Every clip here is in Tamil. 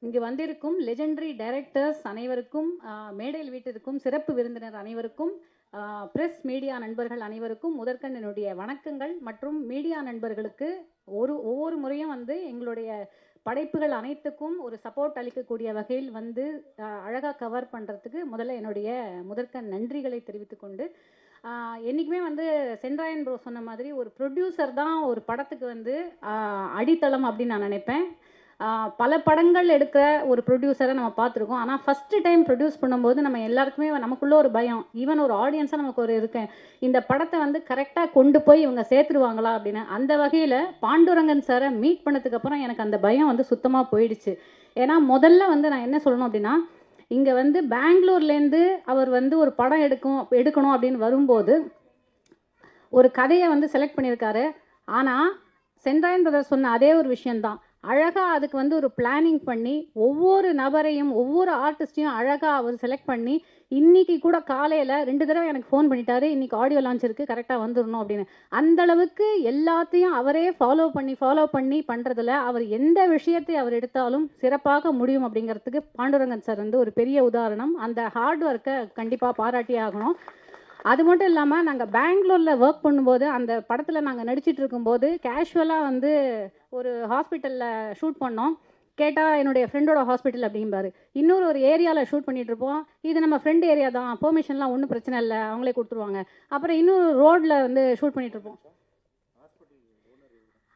இங்கு வந்திருக்கும் லெஜெண்டரி டைரக்டர்ஸ் அனைவருக்கும், மேடையில் வீட்டிற்கும் சிறப்பு விருந்தினர் அனைவருக்கும், பிரஸ் மீடியா நண்பர்கள் அனைவருக்கும் முதற்கண் என்னுடைய வணக்கங்கள். மற்றும் மீடியா நண்பர்களுக்கு ஒவ்வொரு முறையும் வந்து எங்களுடைய படைப்புகள் அனைத்துக்கும் ஒரு சப்போர்ட் அளிக்கக்கூடிய வகையில் வந்து அழகாக கவர் பண்ணுறதுக்கு முதல்ல என்னுடைய முதற்கண் நன்றிகளை தெரிவித்துக்கொண்டு, என்றைக்குமே வந்து சென்றாயன் ப்ரோ சொன்ன மாதிரி ஒரு ப்ரொடியூசர் தான் ஒரு படத்துக்கு வந்து அடித்தளம் அப்படின்னு நான் நினைப்பேன். பல படங்கள் எடுக்கிற ஒரு ப்ரொடியூசரை நம்ம பார்த்துருக்கோம். ஆனால் ஃபஸ்ட்டு டைம் ப்ரொடியூஸ் பண்ணும்போது நம்ம எல்லாருக்குமே நமக்குள்ளே ஒரு பயம், ஈவன் ஒரு ஆடியன்ஸாக நமக்கு ஒரு இருக்கேன், இந்த படத்தை வந்து கரெக்டாக கொண்டு போய் இவங்க சேர்த்துருவாங்களா அப்படின்னு. அந்த வகையில் பாண்டுரங்கன் சாரை மீட் பண்ணதுக்கப்புறம் எனக்கு அந்த பயம் வந்து சுத்தமாக போயிடுச்சு. ஏன்னா முதல்ல வந்து நான் என்ன சொல்லணும் அப்படின்னா, இங்கே வந்து பெங்களூர்லேருந்து அவர் வந்து ஒரு படம் எடுக்கணும் அப்படின்னு வரும்போது ஒரு கதையை வந்து செலக்ட் பண்ணியிருக்காரு. ஆனால் சென்றாயன் பிரதர் சொன்ன அதே ஒரு விஷயந்தான், அழகாக அதுக்கு வந்து ஒரு பிளானிங் பண்ணி ஒவ்வொரு நபரையும் ஒவ்வொரு ஆர்டிஸ்டையும் அழகாக அவர் செலக்ட் பண்ணி, இன்றைக்கி கூட காலையில் 2 தடவை எனக்கு ஃபோன் பண்ணிட்டாரு, இன்றைக்கி ஆடியோ லான்ச் இருக்குது, கரெக்டாக வந்துடணும் அப்படின்னு. அந்தளவுக்கு எல்லாத்தையும் அவரே ஃபாலோ பண்ணி பண்ணுறதுல அவர் எந்த விஷயத்தை அவர் எடுத்தாலும் சிறப்பாக முடியும் அப்படிங்கிறதுக்கு பாண்டுரங்கன் சார் வந்து ஒரு பெரிய உதாரணம். அந்த ஹார்ட் ஒர்க்கை கண்டிப்பாக பாராட்டி ஆகணும். அது மட்டும் இல்லாமல் நாங்கள் பெங்களூரில் ஒர்க் பண்ணும்போது, அந்த படத்தில் நாங்கள் நடிச்சிட்டு இருக்கும்போது கேஷுவலாக வந்து ஒரு ஹாஸ்பிட்டலில் ஷூட் பண்ணோம். கேட்டால் என்னுடைய ஃப்ரெண்டோட ஹாஸ்பிட்டல் அப்படிம்பாரு. ஒரு ஏரியாவில் ஷூட் பண்ணிகிட்ருப்போம், இது நம்ம ஃப்ரெண்ட் ஏரியா தான், பெர்மிஷன்லாம் ஒன்றும் பிரச்சனை இல்லை, அவங்களே கொடுத்துருவாங்க. அப்புறம் இன்னொரு ரோடில் வந்து ஷூட் பண்ணிகிட்ருப்போம்.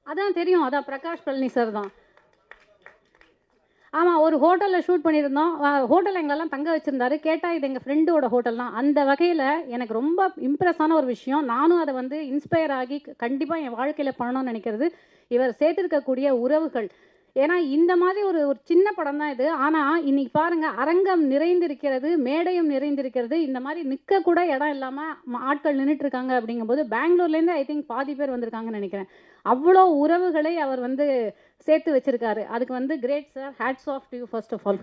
அதான் தெரியும், அதான் பிரகாஷ் பழனி சார் தான். ஆமாம், ஒரு ஹோட்டலில் ஷூட் பண்ணியிருந்தோம். ஹோட்டலில் எங்களெல்லாம் தங்க வச்சுருந்தாரு. கேட்டால் இது எங்கள் ஃப்ரெண்டோட ஹோட்டல் தான். அந்த வகையில் எனக்கு ரொம்ப இம்ப்ரெஸ்ஸான ஒரு விஷயம், நானும் அதை வந்து இன்ஸ்பயர் ஆகி கண்டிப்பாக என் வாழ்க்கையில் பண்ணணும்னு நினைக்கிறது இவர் சேர்த்துருக்கக்கூடிய உறவுகள். ஏன்னா இந்த மாதிரி ஒரு சின்ன படம் தான் இது. ஆனால் இன்றைக்கி பாருங்கள், அரங்கம் நிறைந்திருக்கிறது, மேடையும் நிறைந்திருக்கிறது. இந்த மாதிரி நிற்க கூட இடம் இல்லாமல் ஆட்கள் நின்றுட்டுருக்காங்க. அப்படிங்கும்போது பெங்களூர்லேருந்து ஐ திங்க் பாதி பேர் வந்திருக்காங்கன்னு நினைக்கிறேன். அவ்வளோ உறவுகளை அவர் வந்து சேர்த்து வச்சிருக்காரு. அதுக்கு வந்து great sir, hats off to you first of all.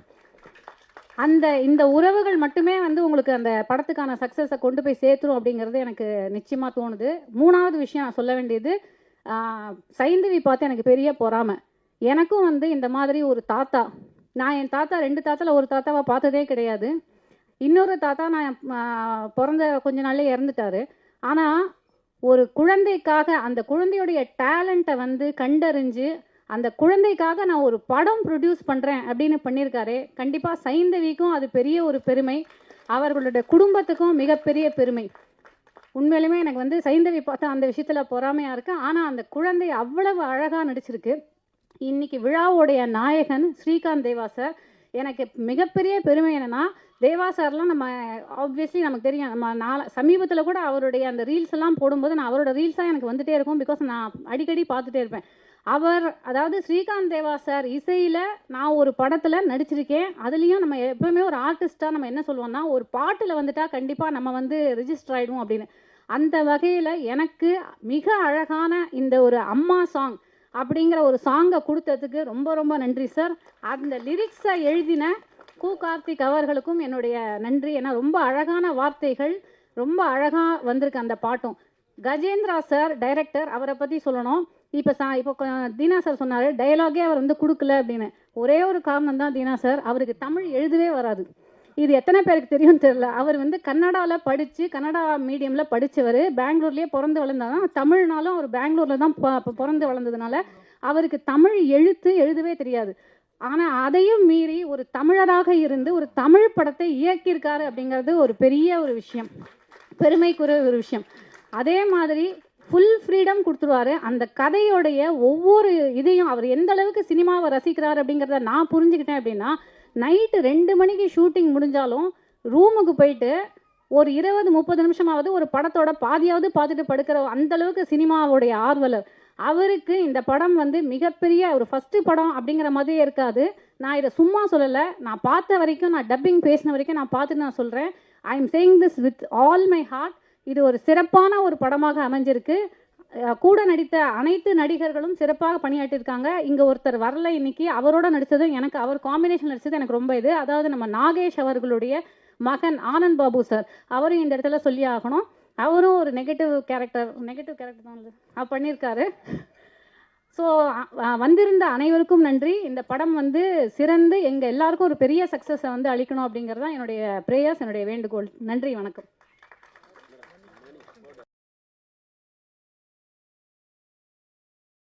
இந்த உறவுகள் மட்டுமே வந்து உங்களுக்கு அந்த படத்துக்கான சக்ஸஸை கொண்டு போய் சேர்த்துரும் அப்படிங்கிறது எனக்கு நிச்சயமாக தோணுது. 3வது விஷயம் நான் சொல்ல வேண்டியது, சைந்தவி பார்த்து எனக்கு பெரிய பொறாமை. எனக்கும் வந்து இந்த மாதிரி ஒரு தாத்தா, நான் என் தாத்தா 2 தாத்தாவில் ஒரு தாத்தாவை பார்த்ததே கிடையாது. இன்னொரு தாத்தா நான் பிறந்த கொஞ்ச நாள்லேயே இறந்துட்டார். ஆனால் ஒரு குழந்தைக்காக அந்த குழந்தையுடைய டேலண்ட்டை வந்து கண்டறிஞ்சு அந்த குழந்தைக்காக நான் ஒரு படம் ப்ரொடியூஸ் பண்ணுறேன் அப்படின்னு பண்ணியிருக்காரு. கண்டிப்பாக சைந்தவிக்கும் அது பெரிய ஒரு பெருமை, அவர்களுடைய குடும்பத்துக்கும் மிகப்பெரிய பெருமை. உண்மையிலுமே எனக்கு வந்து சைந்தவி பார்த்தா அந்த விஷயத்தில் பொறாமையாக இருக்குது. ஆனால் அந்த குழந்தை அவ்வளவு அழகாக நடிச்சிருக்கு. இன்றைக்கி விழாவுடைய நாயகன் ஸ்ரீகாந்த் தேவா சார். எனக்கு மிகப்பெரிய பெருமை என்னென்னா, தேவா சார்லாம் நம்ம ஆப்வியஸ்லி நமக்கு தெரியும், நம்ம சமீபத்தில் கூட அவருடைய அந்த ரீல்ஸ் எல்லாம் போடும்போது நான் அவரோட ரீல்ஸாக எனக்கு வந்துகிட்டே இருக்கும். பிகாஸ் நான் அடிக்கடி பார்த்துட்டே இருப்பேன். அதாவது ஸ்ரீகாந்த் தேவா சார் இசையில் நான் ஒரு படத்தில் நடிச்சிருக்கேன். அதுலேயும் நம்ம எப்போவுமே ஒரு ஆர்டிஸ்ட்டாக நம்ம என்ன சொல்லுவோம்னா, ஒரு பாட்டில் வந்துட்டால் கண்டிப்பாக நம்ம வந்து ரிஜிஸ்டர் ஆகிடும் அப்படின்னு. அந்த வகையில் எனக்கு மிக அழகான இந்த ஒரு அம்மா சாங் அப்படிங்கிற ஒரு சாங்கை கொடுத்ததுக்கு ரொம்ப ரொம்ப நன்றி சார். அந்த லிரிக்ஸை எழுதின கு கார்த்திக் அவர்களுக்கும் என்னுடைய நன்றி. ஏன்னா ரொம்ப அழகான வார்த்தைகள், ரொம்ப அழகாக வந்திருக்கு அந்த பாட்டும். கஜேந்திரா சார் டைரக்டர், அவரை பற்றி சொல்லணும். இப்போ தீனா சார் சொன்னார் டைலாகே அவர் வந்து கொடுக்கல அப்படின்னு. ஒரே ஒரு காரணம் தான் தீனா சார், அவருக்கு தமிழ் எழுதவே வராது. இது எத்தனை பேருக்கு தெரியும்னு தெரியல. அவர் வந்து கன்னடாவில் படித்து, கன்னடா மீடியமில் படித்தவர், பெங்களூர்லேயே பிறந்து வளர்ந்தாதான். தமிழ்னாலும் அவர் பெங்களூரில் தான் பிறந்து வளர்ந்ததுனால அவருக்கு தமிழ் எழுதவே தெரியாது. ஆனால் அதையும் மீறி ஒரு தமிழராக இருந்து ஒரு தமிழ் படத்தை இயக்கியிருக்காரு அப்படிங்கிறது ஒரு பெரிய ஒரு விஷயம், பெருமைக்குரிய ஒரு விஷயம். அதே மாதிரி ஃபுல் ஃப்ரீடம் கொடுத்துருவாரு. அந்த கதையோடைய ஒவ்வொரு இதையும் அவர் எந்த அளவுக்கு சினிமாவை ரசிக்கிறார் அப்படிங்கிறத நான் புரிஞ்சுக்கிட்டேன். அப்படின்னா நைட்டு 2 மணிக்கு ஷூட்டிங் முடிஞ்சாலும் ரூமுக்கு போயிட்டு ஒரு 20-30 நிமிஷமாவது ஒரு படத்தோட பாதியாவது பார்த்துட்டு படுக்கிற அந்தளவுக்கு சினிமாவுடைய ஆர்வலர். அவருக்கு இந்த படம் வந்து மிகப்பெரிய ஒரு ஃபஸ்ட்டு படம் அப்படிங்கிற மாதிரியே இருக்காது. நான் இதை சும்மா சொல்லலை, நான் பார்த்த வரைக்கும், நான் டப்பிங் பேசின வரைக்கும் நான் பார்த்துட்டு நான் சொல்கிறேன். I am saying this with all my heart. இது ஒரு சிறப்பான ஒரு படமாக அமைஞ்சிருக்கு. கூட நடித்த அனைத்து நடிகர்களும் சிறப்பாக பணியாற்றியிருக்காங்க. இங்கே ஒருத்தர் வரல இன்னைக்கு, அவரோட நடித்ததும் எனக்கு, அவர் காம்பினேஷன் நடித்தது எனக்கு ரொம்ப இது. அதாவது நம்ம நாகேஷ் அவர்களுடைய மகன் ஆனந்த் பாபு சார், அவரும் இந்த இடத்துல சொல்லி ஆகணும். அவரும் ஒரு நெகட்டிவ் கேரக்டர் தான் பண்ணியிருக்காரு. ஸோ வந்திருந்த அனைவருக்கும் நன்றி. இந்த படம் வந்து சிறந்து எங்கள் எல்லாருக்கும் ஒரு பெரிய சக்ஸஸை வந்து அளிக்கணும் அப்படிங்கிறது தான் என்னுடைய ப்ரேயர்ஸ், என்னுடைய வேண்டுகோள். நன்றி, வணக்கம்.